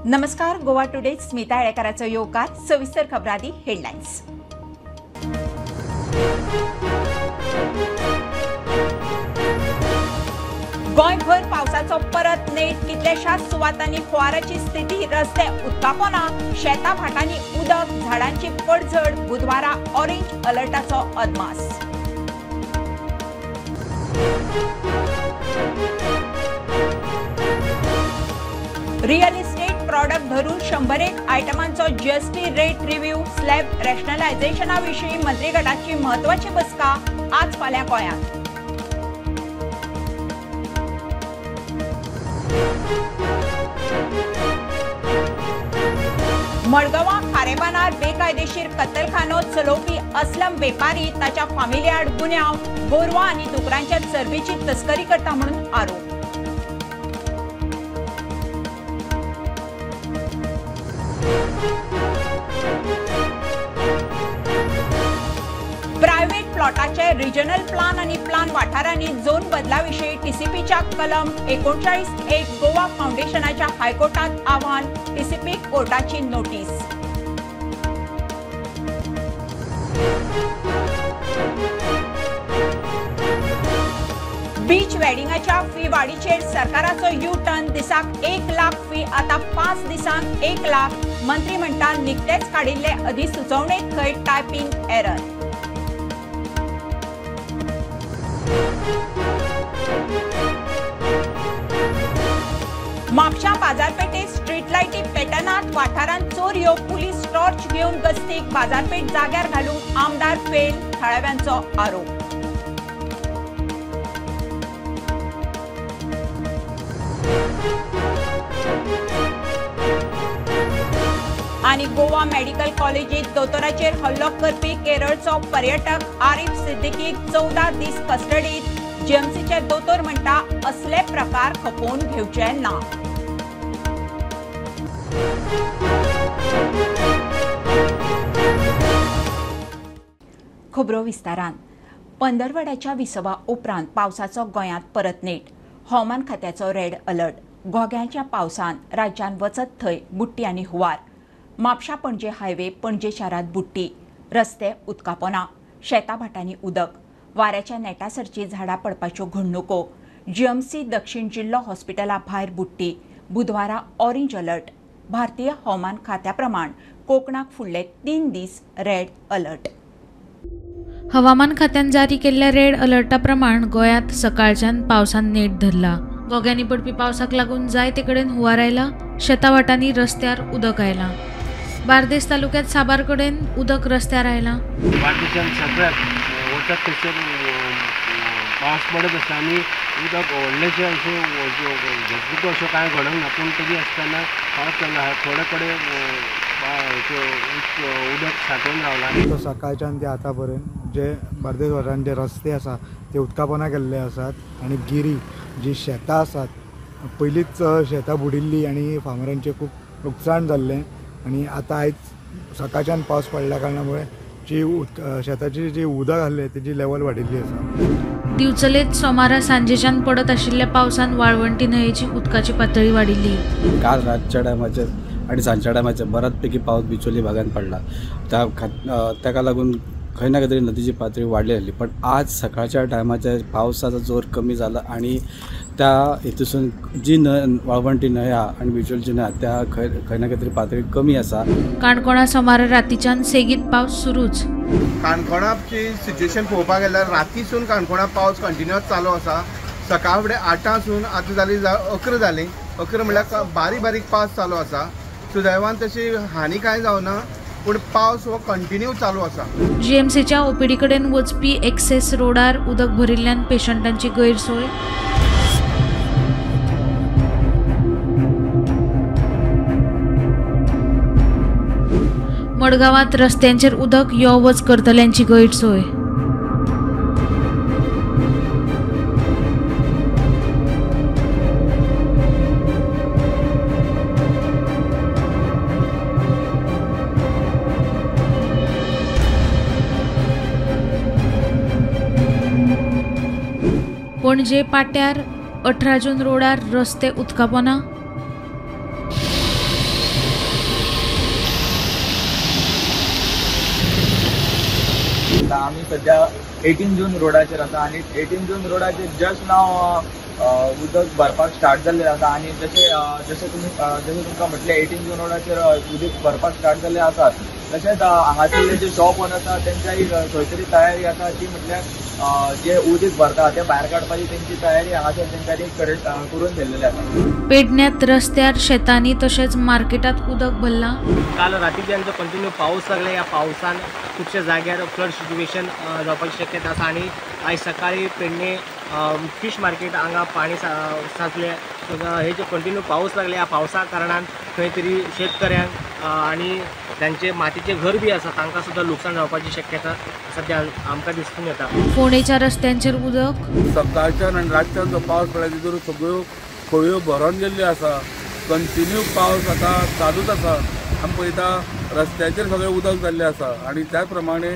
नमस्कार. गोवा टुडे स्मिता येळेकाराचो येवकार. सविस्तर खबरादी हेडलायन्स. गोंयभर पावसाचो परत नेट. कितल्याशाच सुवातांनी हुंवाराची स्थिती. रस्ते उदकापोना, शेतां भाटांनी उदक, झाडांची पडझड. बुधवारा ऑरेंज अलर्टाचो अदमास. रियल इस्टेट प्रॉडक्ट धरून 101 आयटमांचो जीएसटी रेट रिव्ह्यू. स्लॅब रॅशनलायझेशना विशीं मंत्रीगटाची म्हत्वाची बसका आज फाल्यां गोंयांत. मडगांवां खारेबानार बेकायदेशीर कत्तलखानो चलोवपी असलम वेपारी ताच्या फामिली आड गुन्यांव. गोरवां आनी दुकरांच्या चरबीची तस्करी करता म्हणून आरोप. प्रायव्हेट प्लॉटाचे रिजनल प्लान आनी प्लान वाठारांनी झोन बदला विशीं टीसीपीच्या कलम 39(1) गोवा फाउंडेशनाच्या हायकोर्टात आव्हान. टीसीपी कोर्टाची नोटीस. बीच वेडिंगाच्या फी वाडीचेर सरकाराचो यू टर्न. दिसाक 1 लाख फी आता 5 दिसांक 1 लाख. मंत्री म्हणटा निकतेच काडिल्ले अधिसुचोवणेक खंय टायपिंग एरर. म्हापशा बाजारपेठेत स्ट्रीट लायटी पेटनात. वाठारांत चोरयो. पुलीस टॉर्च घेवन गस्तीक. बाजारपेठ जाग्यार घालूंक आमदार फेल. थळाव्यांचो आरोप. आनी गोवा मेडिकल कॉलेजीत दोतोराचेर हल्लो करपी केरळचो पर्यटक आरिफ सिद्दीकीक 14 दीस कस्टडीत. जीएमसीचे दोतोर म्हणटा असले प्रकार खपोवन घेवचे ना. खबरो विस्तारान. पंदरवड्याच्या विसवा उपरांत पावसाचो गोंयांत परत नेट. हवामान खात्याचो रेड अलर्ट. घोग्यांच्या पावसान राज्यान वचत थंय बुट्टी आनी हुंवार. म्हापशा पणजे हायवे. पणजे शारांत बुट्टी. रस्ते उदकापोना, शेतां भाटांनी उदक. वाऱ्याच्या नेटासरची झाडां पडपाच्यो घडणुको. जीएमसी दक्षिण जिल्लो हॉस्पिटला भायर बुट्टी. बुधवारा ऑरेंज अलर्ट. भारतीय हवामान खात्या प्रमाण कोकणाक फुडले 3 दीस रेड अलर्ट. हवामान खात्यान जारी केल्ल्या रेड अलर्टा प्रमाण गोंयांत सकाळच्यान पावसान नेट धरला. घोग्यांनी पडपी पावसाक लागून जायते कडेन हुंवार आयला. शेतां वाटांनी रस्त्यार उदक आयलां. बार्देस तालुक्यात साबार कडेन उदक रस्त्यार आयलां. पावस पडत आसता आनी उदक व्हडलेशें अशें कांय घडोंक ना. पूण तरी आसतना थोडे कडेन उदक सांठोवन रावला. सकाळच्यान ते आतां पर्यंत जे बार्देस वाठारांत जे रस्ते आसा ते उदकापोना गेल्ले आसात आनी गिरी जी शेतां आसात पयलींच शेतां बुडिल्लीं आनी फार्मरांचें खूब लुकसाण जाल्लें. आनी आतां आयज सकाळच्यान पावस पडल्या कारणामुळे जी शेताची जी उदक आहलें तेजी लेवल वाडिल्ली आसा. दिवचलेत सोमारा सांजेच्यान पडत आशिल्ल्या पावसान वाळवंटी न्हंयेची उदकाची पातळी वाडिल्ली. काल रातच्या टायमाचेर आनी सांजच्या टायमाचेर बऱ्यापैकी पावस बिचोली भागांत पडला. ताका लागून खंय ना खंय तरी नदीची पातळी वाडली आसली. पण आज सकाळच्या टायमाचेर पावसाचो जोर कमी जाला आनी त्या हितून जी वाळवंटी न्हंय आनी बिचोलची न्हंय त्या खंय ना खंय तरी पातळी कमी आसा. काणकोणा सोमारा रातीच्यान सेगीत पावस सुरूच. काणकोणाची सिच्युएशन पळोवपाक गेल्यार रातीसून काणकोणा पावस कंटिन्युअस चालू आसा. सकाळ फुडें 8 आतां जाली 11 जाली. 11 म्हणल्यार बारीक बारीक पावस चालू आसा. सुदैवान तशी हानी कांय जावना पूण पावस हो कंटिन्यू चालू आसा. जीएमसीच्या ओपीडी कडेन वचपी एक्सेस रोडार उदक भरिल्ल्यान पेशंटांची गैरसोय. मडगांवांत रस्त्यांचेर उदक यो वच करतल्यांची गैरसोय. पणजे पाट्यार 18 जून रोडार रस्ते उदकापोना. आम्ही सध्या 18 जून रोडाचेर आसा आणि 18 जून रोडाचेर जस्ट नाव उदक भरपाक स्टार्ट जाल्लें आसा आणि जशें तुमकां म्हटलें 18 जून रोडाचेर उदक भरपाक स्टार्ट जाल्लें आसात. तशेंच हांगासरले जे शॉप ओनर्स आसा तेंच्याय खंय तरी तयारी आसा ती म्हटल्यार जे उदक भरता ते भायर काडपाची तेंची तयारी हांगासर तेंच्यांनी करून ठेवलेली आसा. पेडण्यात रस्त्यार, शेतांनी तशेंच मार्केटात उदक भरलां. काल रातीच्यान जो कंटिन्यू पाऊस लागला या पावसान खुबशा जाग्यार फ्लड सिच्युएशन जावपाची शक्यता आसा आणि आयज सकाळी पेडणे फिश मार्केट हांगा पाणी साचले. हे जे कंटिन्यू पाऊस लागले या पावसा कारणान खंय तरी शेतकऱ्यांक आणि त्यांचे मातीचे घर बी आसा तांकां सुद्दां लुकसाण जावपाची शक्यता सध्या आमकां दिसून येता. फोंडेच्या रस्त्यांचेर उदक. सकाळच्यान आनी रातच्यान जो पावस पडला तितून सगळ्यो खोळयो भरून गेल्ल्यो आसा. कंटिन्यू पावस आतां चालूच आसा. आमी पळयता रस्त्याचेर सगळें उदक जाल्लें आसा आणि त्याच प्रमाणे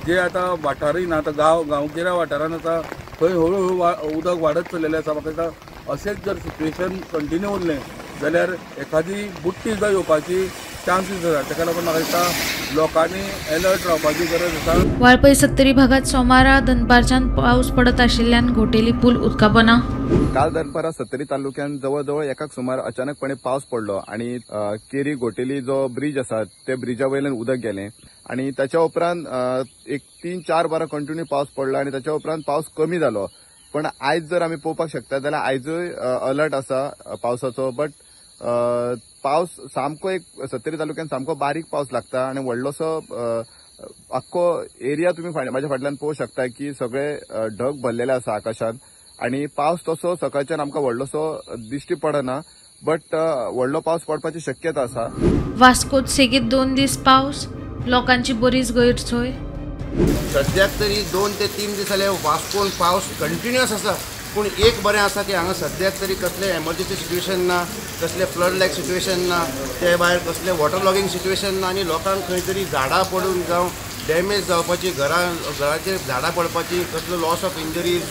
जे आतां वाठारय ना आतां गांवगिऱ्या वाठारान आसा थंय हळूहळू उदक वाडत चल्लेलें आसा. म्हाका दिसता अशेंच जर सिच्युएशन कंटिन्यू उरलें जाल्यार एखादी बुट्टी सुद्दां येवपाची चान्सीस आसा. ताका लागून म्हाका दिसता लोकांनी अलर्ट रावपाची गरज आसा. वाळपय 70 भागात सोमारा दनपारच्यान पावस पडत आशिल्ल्यान घोटेली पूल उदकाबना. काल दनपारा 70 तालुक्यात जवळ एकाक सुमार अचानकपणे पावस पडलो आणि केरी घोटेली जो ब्रिज आसा ते ब्रिजा वयल्यान उदक गेलें आणि त्याच्या उपरांत एक 3-4 बारा कंटिन्यू पावस पडलो आणि त्याच्या उपरांत पावस कमी जालो. पण आयज जर आमी पळोवपाक शकतात जाल्यार आयजूय अलर्ट आसा पावसाचो. बट पावस सामको एक 70 तालुक्यात सामको बारीक पावस लागता आणि व्हडलोसो आख्खो एरिया तुम्ही माझ्या फाटल्यान पळोवंक शकता की सगळे ढग भरलेले आसा आकाशात आणि पावस तसो सकाळच्यान आमकां व्हडलोसो दिश्टी पडना. बट व्हडलो पावस पडपाची शक्यता आसा. वास्कोत सेगीत 2 दीस पावस, लोकांची बरीच गैरसोय. सद्याक तरी 2 ते 3 दीस जाले वास्कोन पावस कंटिन्युअस आसा. पूण एक बरें आसा की हांगा सद्याक तरी कसले एमर्जन्सी सिच्युएशन ना, कसले फ्लड लायक सिच्युएशन ना, ते भायर कसले वॉटर लॉगिंग सिच्युएशन ना आणि लोकांक खंय तरी झाडां पडून जावं डॅमेज जावपाची घराचेर झाडां पडपाची कसलो loss of injuries,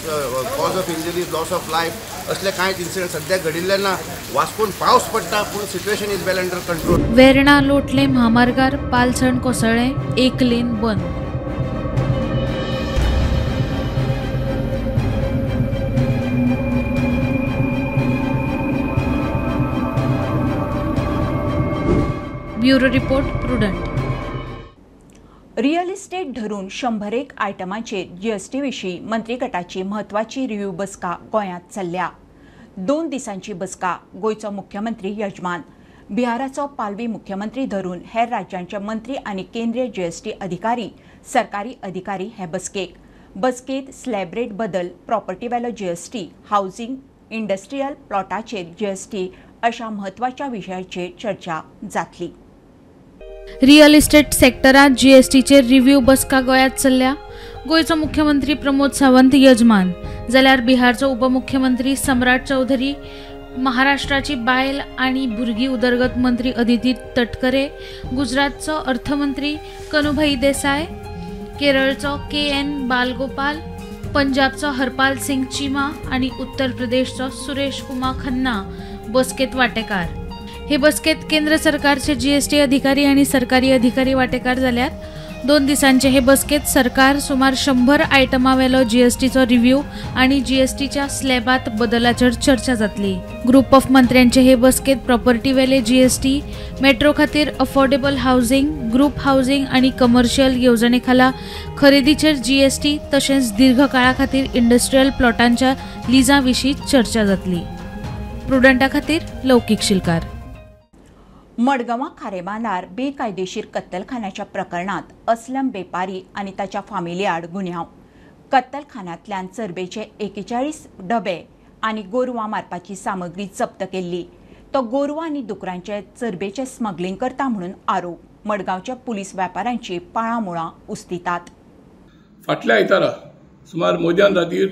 cause of injuries, loss of life असले कांयच इन्सिडंट सद्याक घडिल्ले ना. वास्कोन पावस पडटा पूण situation is well under control. Verna लोटले म्हामार्गार पालसण कोसळ्ळें, 1 लेन बंद. Bureau report prudent. Real estate धरून 101 आयटमांचेर जीएसटी विशीं मंत्री गटाची म्हत्वाची रिव्ह्यू बसका गोंयांत चल्ल्या. 2 दिसांची बसका गोंयचो मुख्यमंत्री यजमान, बिहाराचो पालवी मुख्यमंत्री धरून हेर राज्यांचे मंत्री आनी केंद्रीय जीएसटी अधिकारी, सरकारी अधिकारी हे बसकेत स्लॅब रेट बदल, प्रॉपर्टी वेलो जीएसटी, हावजिंग, इंडस्ट्रियल प्लॉटाचेर जीएसटी अशा म्हत्वाच्या विशयाचेर चर्चा जातली. रिअल इस्टेट सेक्टरात जीएसटीचेर रिव्ह्यू बसका गोंयांत चल्ल्या. गोंयचो मुख्यमंत्री प्रमोद सावंत यजमान, जाल्यार बिहारचो उपमुख्यमंत्री सम्राट चौधरी, महाराष्ट्राची बायल आनी भुरगीं उदरगत मंत्री अदिती तटकरे, गुजरातचो अर्थमंत्री कनुभाई देसाय, केरळचो KN बालगोपाल, पंजाबचो हरपाल सिंग चीमा आणि उत्तर प्रदेशचो सुरेश कुमार खन्ना बसकेत वांटेकार. हे बसकेत केंद्र सरकारचे जीएसटी अधिकारी आणि सरकारी अधिकारी वांटेकार जाल्यात. 2 दिसांचे हे बसकेत सरकार सुमार 100 आयटमां वेलो जीएसटीचो रिव्ह्यू आणि जीएसटीच्या स्लॅबात बदलाचेर चर्चा जातली. ग्रुप ऑफ मंत्र्यांचे हे बसकेत प्रॉपर्टी वेले जीएसटी, मेट्रो खातीर अफोर्डेबल हावजिंग, ग्रुप हावजिंग आणि कमर्शियल येवजणे खाला खरेदीचेर जीएसटी तशेंच दीर्घ काळा खातीर इंडस्ट्रियल प्लॉटांच्या लिजा विशीं चर्चा जातली. प्रुडंटा खातीर लौकीक शिलकार. मडगांवां खारेबांदार बेकायदेशीर कत्तलखान्याच्या प्रकरणात अस्लम बेपारी आणि ताच्या फामिली आड गुन्यांव. कत्तलखान्यांतल्यान चरबेचे 41 डबे आणि गोरवां मारपाची सामग्री जप्त केल्ली. तो गोरवां आनी दुकरांचे चरबेचे स्मगलिंग करता म्हणून आरोप. मडगांवच्या पुलीस व्यापाऱ्यांची पाळामुळां उस्तितात. फाटल्या आयतारा सुमार मध्यान रातीर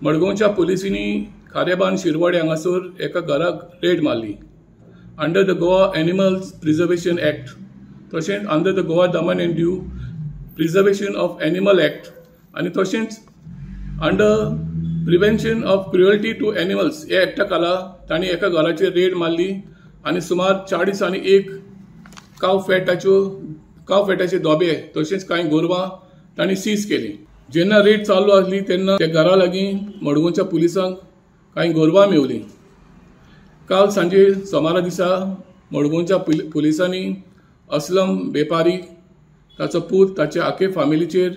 मडगांवच्या पुलिसांनी खारेबांद शिरवाडे हांगासर एका घराक रेड मारली. Under the Goa animals preservation act तशेंच under the Goa Daman and Diu preservation of animal act आनी तशेंच under prevention of cruelty to animals ह्या एक्टा खाला तांणी एका घराचेर रेड मारली आनी सुमार 40 आनी 1 काव फॅटाचे दोबे तशेंच कांय गोरवां तांणी सीज केली. जेन्ना रेड चालू आसली तेन्ना त्या घरा लागीं मडगांवच्या पुलिसांक कांय गोरवां मेवली. काल सांजे सोमारा दिसा मडगांवच्या पुलिसांनी असलम बेपारी, ताचो पूत, ताच्या आखे फॅमिलीचेर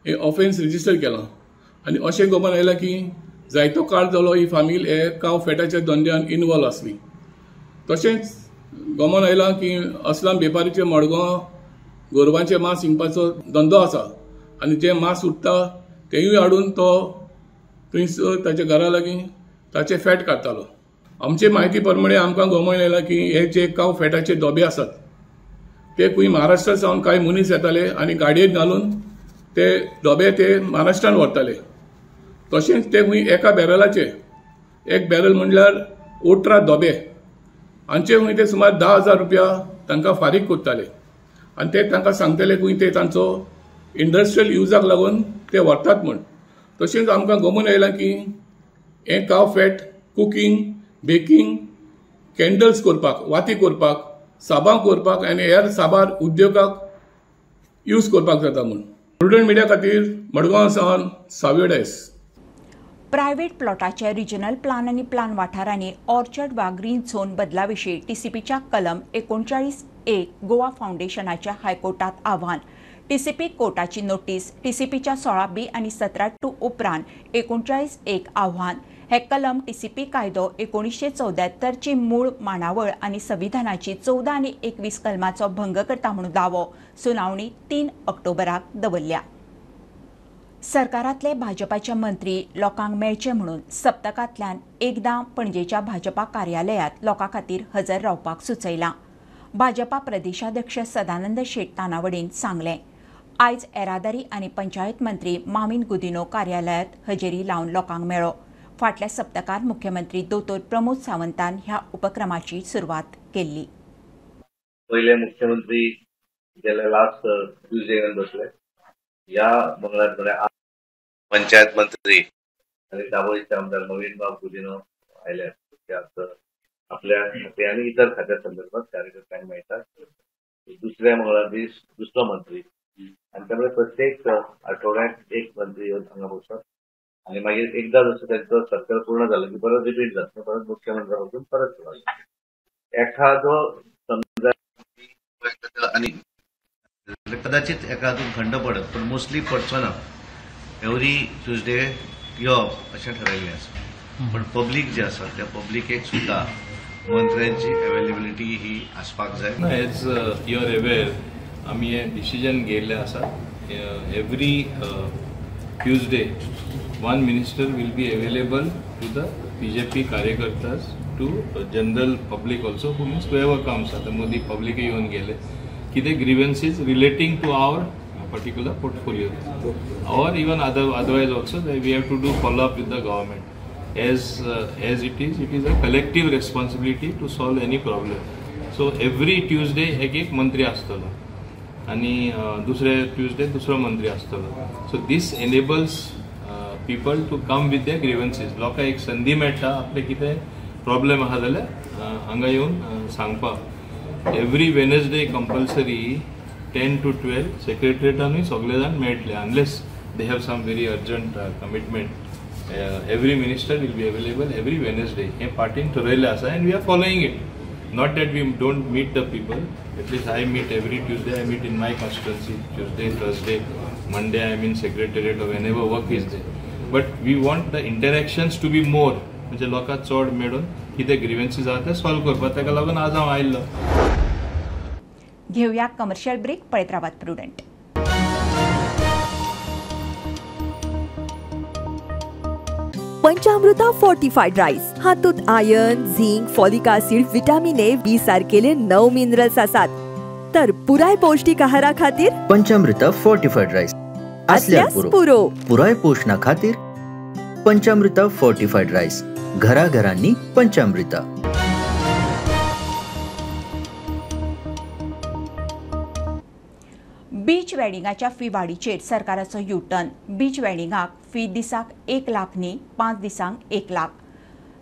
हे ऑफेन्स रजिस्टर केला आनी अशें गमन आयलां की जायतो काळ जालो ही फॅमिली हे काव फेटाच्या धंद्यान इनवॉल्व आसली. तशेंच गमन आयलां की असलम बेपारीचे मडगांव गोरवांचे मांस विकपाचो धंदो आसा आनी जे मांस उरता तेंवूय हाडून तो थंयसर ताच्या घरा लागीं ताचे फॅट काडटालो. आमचे म्हायती प्रमाणे आमकां गमन आयलां की हे जे काव फेटाचे डोबे आसात ते खंय महाराष्ट्रा सावन कांय मनीस येताले आनी गाडयेक घालून ते डोबे ते महाराष्ट्रान व्हरताले. तशेंच ते खंय एका बॅरलाचे एक बॅरल म्हणल्यार 18 डोबे हांचे खंय ते सुमार 10,000 रुपया तांकां फारीक कोत्ताले आनी ते तांकां सांगताले खंय ते तांचो इंडस्ट्रियल युजाक लागून ते व्हरतात म्हण. तशेंच आमकां गमून आयलां की हे काव फॅट कुकींग, बेकिंग, कॅन्डल्स करपाक, वाती करपाक, साबां करपाक आनी हेर साबार उद्योगाक यूज करपाक जाता म्हण. प्रुडंट मिडिया खातीर मडगांव सावन साविडेस. प्रायव्हेट प्लॉटाचे रिजनल प्लान आनी प्लान वाठारांनी ऑर्चर्ड वा ग्रीन झोन बदलाविशीं टीसीपीच्या कलम 39(1) गोवा फाउंडेशनाच्या हायकोर्टात आव्हान. टीसीपी कोर्टाची नोटीस. टीसीपीच्या 16(b) आनी 17(2) उपरांत 39(1) आव्हान. हे कलम टीसीपी कायदो 1974 ची मूळ मांडावळ आनी संविधानाची 14 आनी 21 कलमाचो भंग करता म्हणून दावो. सुनावणी 3 ऑक्टोबराक दवरल्या. सरकारांतले भाजपाचे मंत्री लोकांक मेळचे म्हणून सप्तकांतल्यान एकदां पणजेच्या भाजपा कार्यालयांत लोकां खातीर हजर रावपाक सुचयलां. भाजपा प्रदेशाध्यक्ष सदानंद शेट तानावडेन सांगलें. आयज येरादारी आनी पंचायत मंत्री माविन गुदिनो कार्यालयांत हजेरी लावन लोकांक मेळ्ळो. फाटल्या सप्तकांत मुख्यमंत्री दोतोर प्रमोद सावंतान ह्या उपक्रमाची सुरवात केल्ली. पहिले मुख्यमंत्री गेल्या लास्ट ट्युजडे बसले. ह्या मंगळार पंचायत मंत्री आणि दाबोळीचे आमदार नवीन बाब गुदिनो आयल्यात. त्यात आपल्या खाते आणि इतर खात्या संदर्भात कार्यकर्त्यांनी मेळटात. दुसऱ्या मंगळार दीस दुसरो मंत्री आणि त्यामुळे प्रत्येक आठवड्यात एक मंत्री येऊन हांगा बसतात आणि मागीर एकदा जसं त्यांचं सर्कल पूर्ण झालं की परत रिपीट जातं, परत मुख्यमंत्र्यापासून परत सुरू. एखादो समजा आणि कदाचित एखादून खंड पडत पण मोस्टली पडचो ना. एवरी ट्युजडे येवप अशें ठरयल्लें आसा. पण पब्लीक जे आसा त्या पब्लिकेक सुद्धा मंत्र्यांची अवेलेबिलिटी ही आसपाक जाय. एज यू आर अवेअर आम्ही हे डिसिजन घेयल्लें आसा. Every Tuesday one minister will be available to the BJP कार्यकर्तास to general public also who means whoever comes. आता मोदी public येऊन गेले किती grievances relating to our particular portfolio or even otherwise also that we have to do follow up with the government as it is a collective responsibility to solve any problem. So every Tuesday एक मंत्री असतलो आणि दुसरे Tuesday दुसरो मंत्री असतलो. So this enables people to come with their grievances. लोकांक एक संधी मेळटा आपले कितें प्रॉब्लेम आहा जाल्यार हांगा येवन सांगपाक. एवरी वेनसडे कंपल्सरी 10 to 12 सेक्रेटरिएटानूय सगळे जाण मेळटले unless they have some very urgent commitment. Every minister will be available every Wednesday. हे पार्टीन ठरयल्लें आसा and we are following it. Not that we don't meet the people. At least I meet every Tuesday. I meet in my constituency. Tuesday, Thursday, Monday I am in secretariat or whenever work is there. But we want the interactions to be more. म्हणजे लोकांक चड मेळून कितें ग्रीवेन्सीस आहा ते solve करपाक. ताका लागून आज हांव आयिल्लो. घेवया कमर्शियल ब्रेक. पळयत रावात प्रुडंट. पंचामृता फोर्टिफाईड राईस. हातूंत iron, zinc, folic acid, vitamin A, B सारकेले 9 मिनरल्स आसात. तर पुराय पौष्टिक आहारा खातीर पंचामृता फोर्टिफाईड राईस असल्यार पुरो. पुराय पोषणा खातीर पंचामृता फोर्टिफाईड राईस. घराघरांनी पंचामृता. बीच वेडिंगाच्या फी वाडीचेर सरकाराचो युटर्न. बीच वेडिंगाक फी दिसाक 1 लाख न्ही, 5 दिसांक 1 लाख.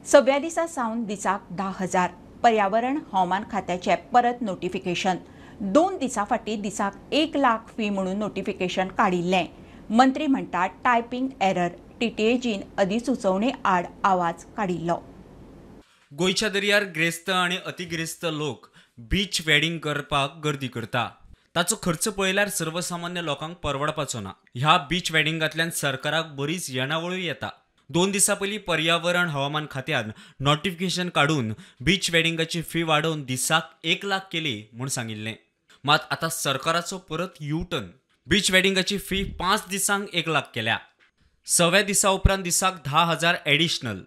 6व्या दिसा सावन दिसाक 10,000. पर्यावरण हवामान खात्याचे परत नोटिफिकेशन. 2 दिसां फाटीं दिसाक 1 लाख फी म्हणून नोटिफिकेशन काडिल्लें. मंत्री म्हणटात टायपिंग एरर. टीटीएजीन अधिसुचोवणे आड आवाज काडिल्लो. गोंयच्या दर्यार ग्रेस्त आनी अतिग्रेस्त लोक बीच वेडिंग करपाक गर्दी करता. ताचो खर्च पळयल्यार सर्वसामान्य लोकांक परवडपाचो ना. ह्या बीच वेडिंगांतल्यान सरकाराक बरीच येणावळूय येता. 2 दिसां पयलीं पर्यावरण हवामान खात्यान नोटिफिकेशन काडून बीच वेडिंगाची फी वाडोवन दिसाक 1 लाख केली म्हूण सांगिल्लें. मात आतां सरकाराचो परत यू-टर्न. बीच वेडिंगाची फी 5 दिसांक 1 लाख केल्या. 6व्या दिसा उपरांत दिसाक 10,000 additional.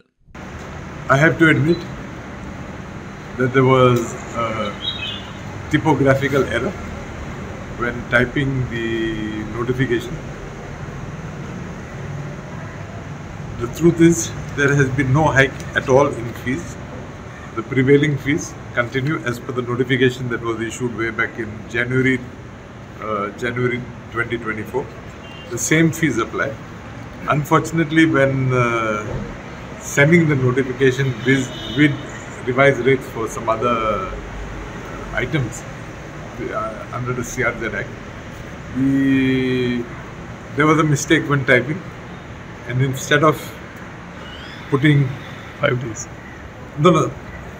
I have to admit that there was a typographical error when typing the notification. The truth is there has been no hike at all in fees. The prevailing fees continue as per the notification that was issued way back in January 2024. The same fees apply. Unfortunately, when sending the notification with revised rates for some other items under the CRZ Act, there was a mistake when typing, and instead of putting 5 days, no,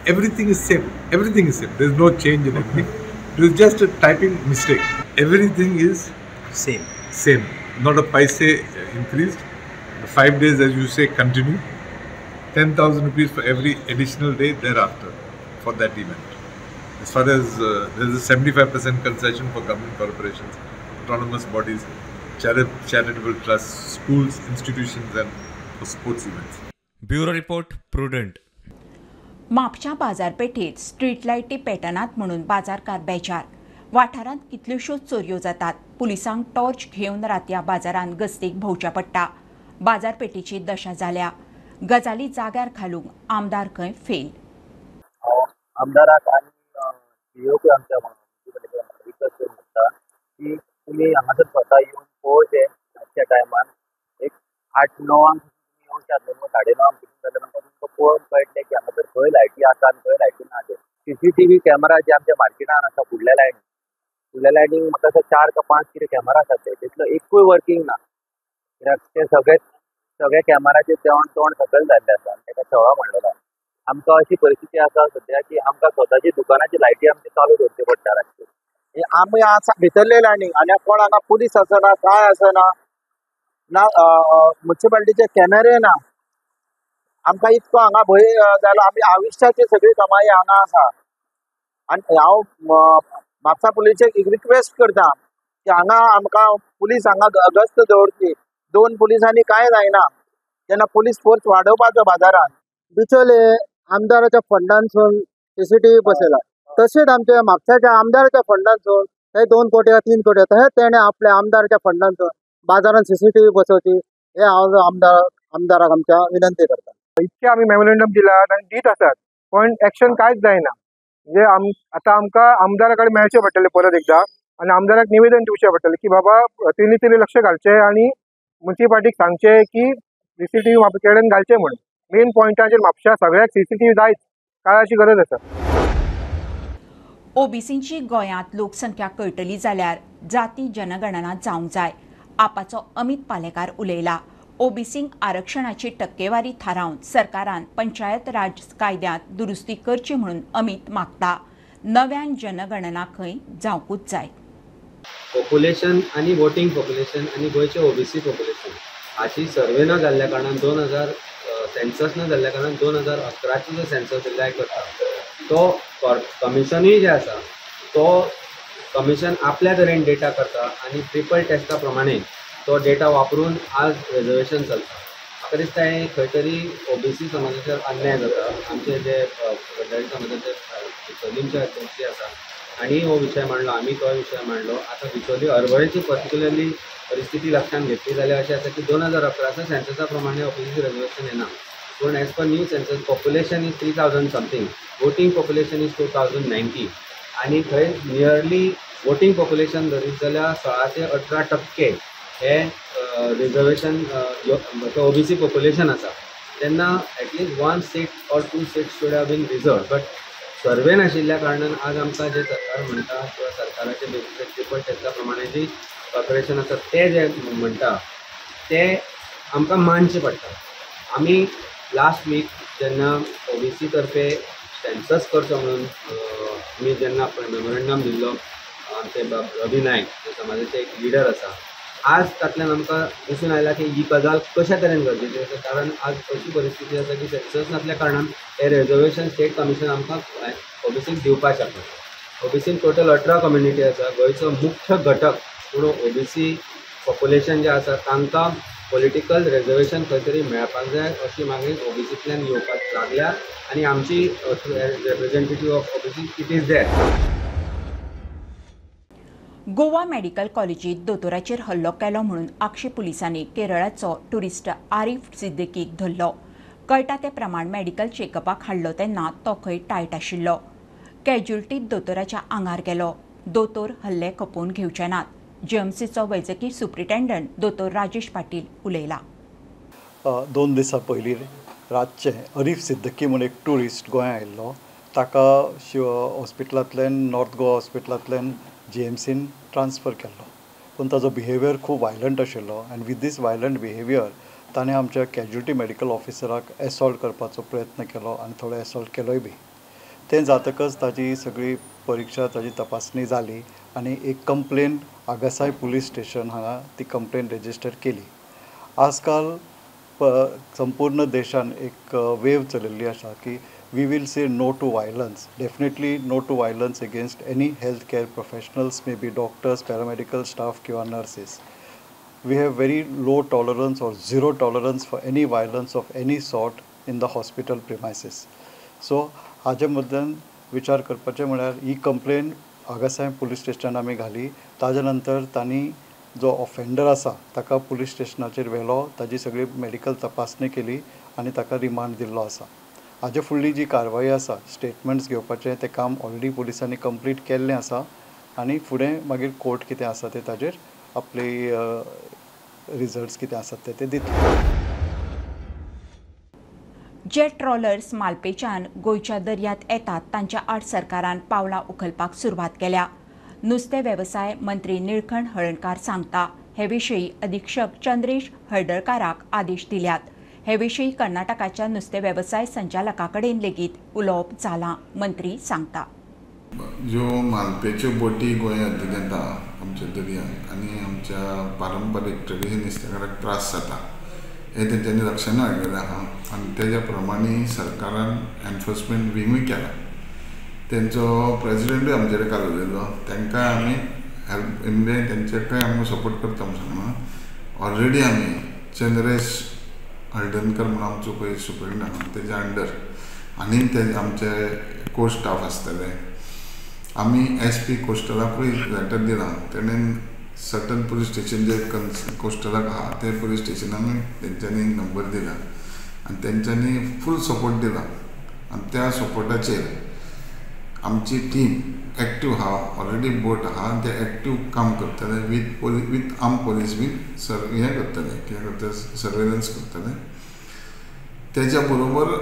everything is same. Everything is same. There is no change in anything. It was just a typing mistake. Everything is same. Not a paise increased. The 5 days, as you say, continue. 10,000 rupees for every additional day thereafter for that event. As far as there is a 75% concession for government corporations, autonomous bodies, charitable trusts, schools, institutions, and for sports events. Bureau report Prudent. म्हापशा बाजारपेठेत street लायटी पेटनात म्हणून बाजारकार बेजार. वाठारांत कितल्योश्योच चोरयो जातात. पुलिसांक टॉर्च घेवन रातया बाजारांत गस्तीक भोंवचें पडटा. बाजारपेठेची दशा जाल्या. गजाली जाग्यार घालूंक आमदार खंय फेल. आमदाराक आनी सीओपी आमच्या रिक्वेस्ट करून म्हणटा की तुमी हांगासर स्वता येवन पळोवचें. आजच्या टायमार एक 8-9 येवच्यात न्हू, 9:30 जाल्यार आमकां तुमकां पळोवन कळटलें की हांगासर खंय लायटी आसा आनी खंय लायटी ना ते. CCTV कॅमेरा जे आमच्या मार्केटान आसा फुडल्या लायनीक म्हाका असो 4 का 5 कितें कॅमेरा आसात तेतलो एकूय वर्किंग ना. कित्याक ते सगळे कॅमेराचे तोंड सकयल जाल्ले आसा आनी ताका सवा म्हणलेलो. आमकां अशी परिस्थिती आसा सद्या की आमकां स्वताची दुकानाची लायटी आमची चालू दवरची पडटा रातची. आमी आसा भितरले लायनीक आनी कोण हांगा पुलीस आसना, काय आसना ना, म्युन्सिपालिटीचे कॅमेरे ना. आमकां इतको हांगा भंय जालो. आमी आयुश्याची सगळी कमाई हांगा आसा. आनी हांव म्हापसा पुलिसेक एक रिक्वेस्ट करता की हांगा आमकां पुलीस हांगा गस्त दवरची. 2 पुलिसांनी कांय जायना. जेन्ना पुलीस फोर्स वाडोवपाचो बाजारांत. बिचोले आमदाराच्या फंडांसून CCTV बसयला. तशेंच आमच्या म्हापसाच्या आमदाराच्या फंडांसून हे 2 कोटी 3 कोटी तशेंच तेणें आपल्या आमदाराच्या फंडांसून बाजारांत CCTV बसोवची. हे हांव आमदाराक आमच्या विनंती करता. इतके आमी मेमोरेंडम दिलात आनी दीत आसात पण एक्शन कांयच जायना. म्हणजे आतां आमकां आमदारा कडेन मेळचें पडटलें परत एकदां आनी आमदाराक निवेदन दिवचें पडटलें की बाबा तेणी लक्ष घालचें आनी म्युन्सिपालिटीक सांगचें की CCTV म्हापशा कडेन घालचें म्हणून. मेन पॉयंटाचेर म्हापशा सगळ्याक CCTV जायच काळाची गरज आसा. ओबीसींची गोंयांत लोकसंख्या कळटली जाल्यार जाती जनगणना जावंक जाय. आपाचो अमित पालेकार उलयला. ओबीसींक आरक्षणाची टक्केवारी थारावन सरकारान पंचायत राज कायद्यांत दुरुस्ती करची म्हणून अमित मागता. नव्यान जनगणना खंय जावंकूच जाय. पॉप्युलेशन आनी वोटींग पॉप्युलेशन आनी गोंयचे ओबीसी पॉप्युलेशन हाची सर्वे न जाल्ल्या कारणान 2000 सेन्सस न जाल्ल्या कारणान 2011 जो सेन्सस रिलाय करता तो कमिशनूय जे आसा तो कमिशन आपल्या तरेन डेटा करता आनी ट्रिपल टेस्टा प्रमाणे तो डेटा वापरून आज रिजर्वेशन चलता. म्हाका दिसता हें खंय तरी ओबीसी समाजाचेर अन्याय जाता. आमचे जे गजाली समाजाचे बिचोलींचे अध्यक्ष आसा आनी हो विशय मांडलो, आमी तो विशय मांडलो. आतां बिचोली अर्बळेची पर्टिक्युलरली परिस्थिती लक्षांत घेतली जाल्यार अशें आसा की 2011 सेन्ससा प्रमाणे ओबीसी रिजर्वेशन येना. पूण as per new census population is 3000 something, voting population is 2090 आनी थंय नियरली वोटींग पॉप्युलेशन धरीत जाल्यार 16 ते 18% हे रिजर्वेशन ओबीसी पॉप्युलेशन आसा. तेन्ना at least 1 seat or 2 seats should have been reserved, but सर्वे नाशिल्ल्या कारणान आज आमकां जे सरकार म्हणटा किंवा सरकाराचे बेसिक रिपोर्ट त्या प्रमाणे जी कॉर्पोरेशन आसा ते जे म्हणटा ते आमकां मानचें पडटा. आमी लास्ट वीक जेन्ना OBC तर्फे सेन्सस करचो म्हणून आमी जेन्ना मेमोरेंडम दिल्लो आमचे रवी नायक जे समाजाचे एक लिडर आसा, आज तातूंतल्यान आमकां दिसून आयला की ही गजाल कशा तरेन गरजेची आसा. कारण आज अशी परिस्थिती आसा की सेन्सस नासल्या कारणान हे रिजर्वेशन स्टेट कमिशन आमकां OBCक दिवपाक शकना. OBCन टोटल 18 कम्युनिटी आसा. गोंयचो मुख्य घटक म्हणून OBC पॉप्युलेशन जे आसा तांकां पॉलिटिकल रिजर्वेशन खंय तरी मेळपाक जाय अशी मागणी OBCंतल्यान येवपाक लागल्या आनी आमची representative of OBC it is there. Goa medical कॉलेजीत दोतोराचेर हल्लो केलो म्हणून आक्षी पुलिसांनी केरळाचो ट्युरिस्ट आरिफ सिद्दीकीक धरलो. कळटा ते प्रमाण मेडिकल चेकअपाक हाडलो तेन्ना तो खंय टायट आशिल्लो. कॅज्युअल्टीत दोतोराच्या आंगार गेलो. दोतोर हल्ले खपोवन घेवचे नात. GMCचो वैजकी सुप्रिटेंडंट दोतोर राजेश पाटील उलयला. 2 दिसां पयलीं रातचे अरीफ सिद्दकी म्हणून एक ट्युरिस्ट गोंया आयिल्लो. ताका हॉस्पिटलांतल्यान नॉर्थ गोवा हॉस्पिटलांतल्यान GMCन ट्रान्सफर केल्लो. पूण ताजो बिहेवियर खूब वायलंट आशिल्लो आनी विथ दीस वायलंट बिहेवियर ताणें आमच्या कॅज्युअल्टी मेडिकल ऑफिसराक एसॉल्ट करपाचो प्रयत्न केलो आनी थोडो एसॉल्ट केलोय बी. तें जातकच ताजी सगळी परिक्षा ताजी तपासणी जाली आनी एक कंप्लेन आगासाय पुलीस स्टेशन हांगा ती कंप्लेन रेजिस्टर केली. आजकाल संपूर्ण देशान एक वेव चलिल्ली आसा की we will say no to violence. Definitely no to violence against any health care professionals, may be doctors, paramedical staff किंवा nurses. We have very low tolerance or zero tolerance for any violence of any sort in the hospital premises. So हाजे मदल्यान विचार करपाचें म्हळ्यार ही complain आगासाय police station आमी घाली. ताजे नंतर तांणी जो ऑफेंडर आसा ताका पुलीस स्टेशनाचेर व्हेलो, ताजी सगळी मेडिकल तपासणी केली आनी ताका रिमांड दिल्लो आसा. हाजे फुडली जी कारवाई आसा स्टेटमेंट्स घेवपाचें तें काम ऑलरेडी पुलिसांनी कंप्लीट केल्लें आसा आनी फुडें मागीर कोर्ट कितें आसा तें ताजेर आपले रिजल्ट्स कितें आसात ते दितले. जे ट्रॉलर्स मालपेच्यान गोंयच्या दर्यांत येतात तांच्या आड सरकारान पावलां उखलपाक सुरवात केल्या. नुस्तें वेवसाय मंत्री निळकंठ हळर्णकार सांगता. हे विशीं अधीक्षक चंद्रेश हळदळकाराक आदेश दिल्यात. हे विशीं कर्नाटकाच्या नुस्तें वेवसाय संचालका कडेन लेगीत उलोवप जालां, मंत्री सांगता. ज्यो मालपेच्यो बोटी गोंयांत येता आमच्या दर्यांत आनी आमच्या पारंपारीक ट्रेडिशन नुस्तेकाराक त्रास जाता हे तेंच्यांनी लक्षांत हाडिल्लें आहा आनी तेज्या प्रमाणे सरकारान एनफोर्समेंट विंगूय केला. तेंचो प्रेजिडेंटूय आमचे कडेन काल उलयलो. तांकां आमी हेल्प म्हणजे तेंच्याकय आमी सपोर्ट करता म्हणून सांगला. ऑलरेडी आमी चंद्रेश हळदणकर म्हणून आमचो पळय सुप्रिटेंडंट आहा तेज्या अंडर आनी ते आमचे को स्टाफ आसतले. आमी SP कोस्टलाकूय लेटर दिलां. तेणेन सर्टन पुलीस स्टेशन जे कोस्टलाक आहा ते पुलीस स्टेशनाक तेंच्यांनी नंबर दिला आनी तेंच्यांनी फूल सपोर्ट दिला आनी त्या सपोर्टाचेर आमची टीम एक्टीव आहा. ऑलरेडी बोट आहा ते एक्टीव काम करतले विथ आर्म पोलीस बीन हें करतले कितें करतले सर्वेलन्स करतले. तेज्या बरोबर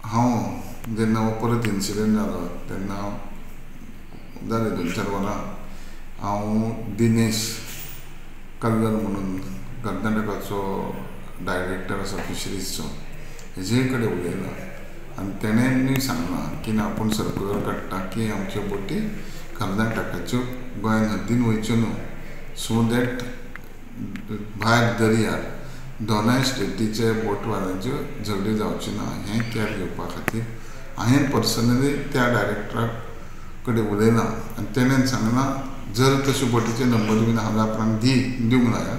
हांव जेन्ना परत इन्सिडंट जालो तेन्ना जालें 2-4 वरां हांव दिनेश कल्लर म्हणून कर्नाटकाचो डायरेक्टर आसा फिशरीजचो हेजे कडेन उलयला आनी तेणेंय सांगलां की आपूण सर्क्युलर काडटा की आमच्यो बोटी कर्नाटकाच्यो गोंयान हद्दीन वयच्यो न्हू सो दॅट भायर दर्यार दोनाय स्टेटीचे बोटवाल्यांच्यो झगडी जावच्यो ना हें केअर घेवपा खातीर हांवें पर्सनली त्या डायरेक्टरा कडेन उलयलां आनी तेणेन सांगलां जर तश्यो बोटीचे नंबर बीन हांगा आपणाक दिवंक जाय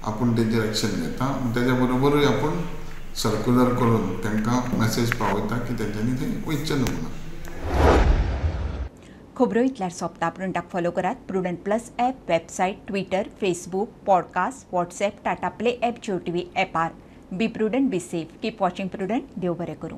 आपूण तेजेर एक्शन घेता. तेज्या बरोबरूय आपूण सर्क्युलर करून तांकां मॅसेज पावयता की तेंच्यांनी थंय वयचें न्हू म्हणून. खबरो इतल्यार सोंपता. प्रुडंटाक फॉलो करात. Prudent plus app, website, Twitter, Facebook, podcast, WhatsApp, Tata Play app, Jio TV ॲपार. Be Prudent, be safe. Keep watching Prudent. देव बरें करूं.